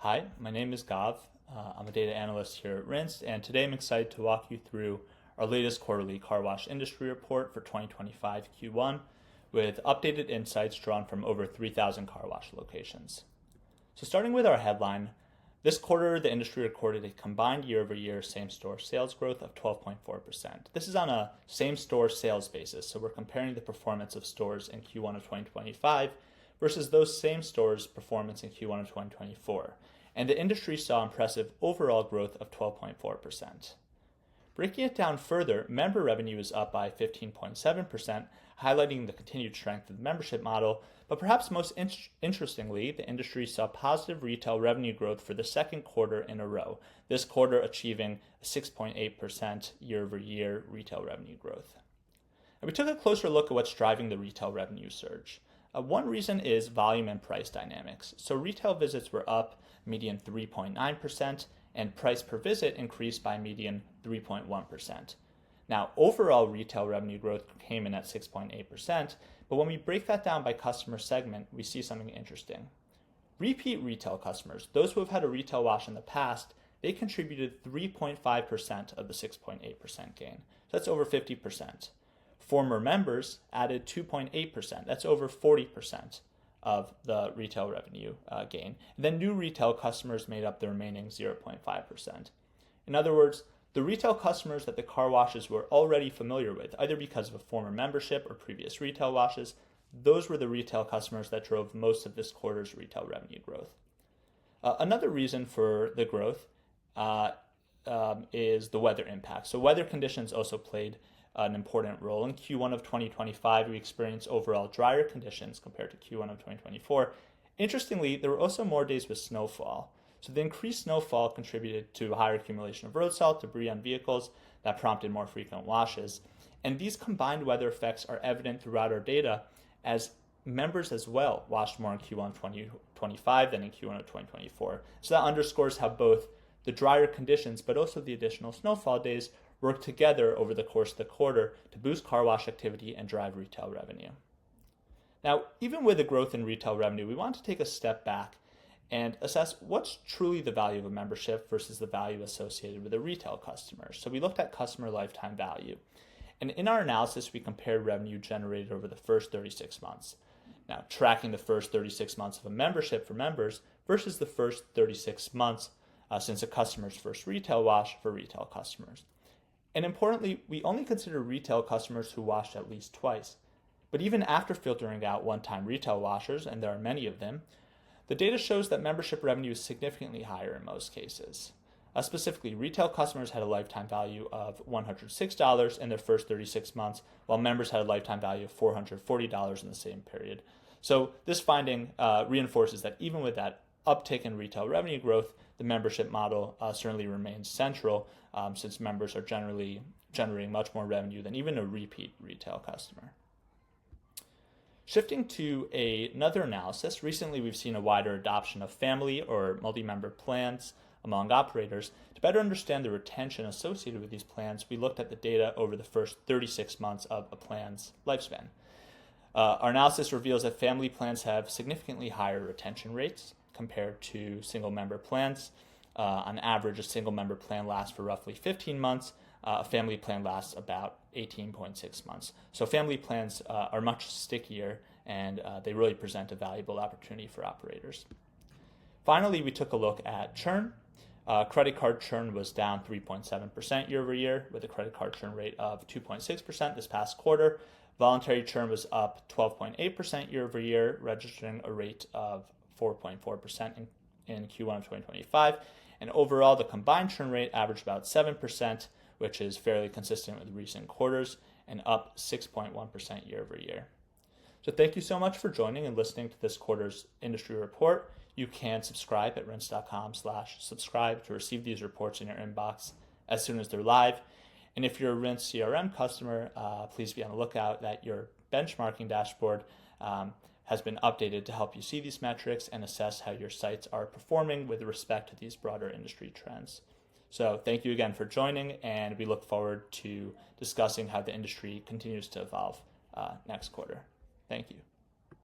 Hi, my name is Gav. I'm a data analyst here at Rinse, and today I'm excited to walk you through our latest quarterly car wash industry report for 2025 Q1 with updated insights drawn from over 3,000 car wash locations. So starting with our headline, this quarter the industry recorded a combined year-over-year same-store sales growth of 12.4%. This is on a same-store sales basis, so we're comparing the performance of stores in Q1 of 2025 versus those same stores' performance in Q1 of 2024. And the industry saw impressive overall growth of 12.4%. Breaking it down further, member revenue is up by 15.7%, highlighting the continued strength of the membership model. But perhaps most interestingly, the industry saw positive retail revenue growth for the second quarter in a row, this quarter achieving a 6.8% year-over-year retail revenue growth. And we took a closer look at what's driving the retail revenue surge. One reason is volume and price dynamics. So retail visits were up median 3.9%, and price per visit increased by median 3.1%. Now, overall retail revenue growth came in at 6.8%, but when we break that down by customer segment, we see something interesting. Repeat retail customers, those who have had a retail wash in the past, they contributed 3.5% of the 6.8% gain. So that's over 50%. Former members added 2.8%. That's over 40% of the retail revenue gain. And then new retail customers made up the remaining 0.5%. In other words, the retail customers that the car washes were already familiar with, either because of a former membership or previous retail washes, those were the retail customers that drove most of this quarter's retail revenue growth. Another reason for the growth is the weather impact. So weather conditions also played an important role. In Q1 of 2025, we experienced overall drier conditions compared to Q1 of 2024. Interestingly, there were also more days with snowfall. So the increased snowfall contributed to a higher accumulation of road salt, debris on vehicles that prompted more frequent washes. And these combined weather effects are evident throughout our data as members as well washed more in Q1 of 2025 than in Q1 of 2024. So that underscores how both the drier conditions but also the additional snowfall days work together over the course of the quarter to boost car wash activity and drive retail revenue. Now, even with the growth in retail revenue, we want to take a step back and assess what's truly the value of a membership versus the value associated with a retail customer. So we looked at customer lifetime value. And in our analysis, we compared revenue generated over the first 36 months. Now, tracking the first 36 months of a membership for members versus the first 36 months since a customer's first retail wash for retail customers. And importantly, we only consider retail customers who washed at least twice. But even after filtering out one-time retail washers, and there are many of them, the data shows that membership revenue is significantly higher in most cases. Specifically, retail customers had a lifetime value of $106 in their first 36 months, while members had a lifetime value of $440 in the same period. So this finding reinforces that even with that uptick in retail revenue growth, the membership model certainly remains central since members are generally generating much more revenue than even a repeat retail customer. Shifting to another analysis, recently we've seen a wider adoption of family or multi-member plans among operators. To better understand the retention associated with these plans, we looked at the data over the first 36 months of a plan's lifespan. Our analysis reveals that family plans have significantly higher retention rates compared to single member plans. On average, a single member plan lasts for roughly 15 months. A family plan lasts about 18.6 months. So family plans are much stickier and they really present a valuable opportunity for operators. Finally, we took a look at churn. Credit card churn was down 3.7% year over year with a credit card churn rate of 2.6% this past quarter. Voluntary churn was up 12.8% year over year, registering a rate of 4.4% in Q1 of 2025. And overall, the combined churn rate averaged about 7%, which is fairly consistent with recent quarters, and up 6.1% year over year. So thank you so much for joining and listening to this quarter's industry report. You can subscribe at rinse.com/subscribe to receive these reports in your inbox as soon as they're live. And if you're a Rinse CRM customer, please be on the lookout that your benchmarking dashboard has been updated to help you see these metrics and assess how your sites are performing with respect to these broader industry trends. So thank you again for joining, and we look forward to discussing how the industry continues to evolve next quarter. Thank you.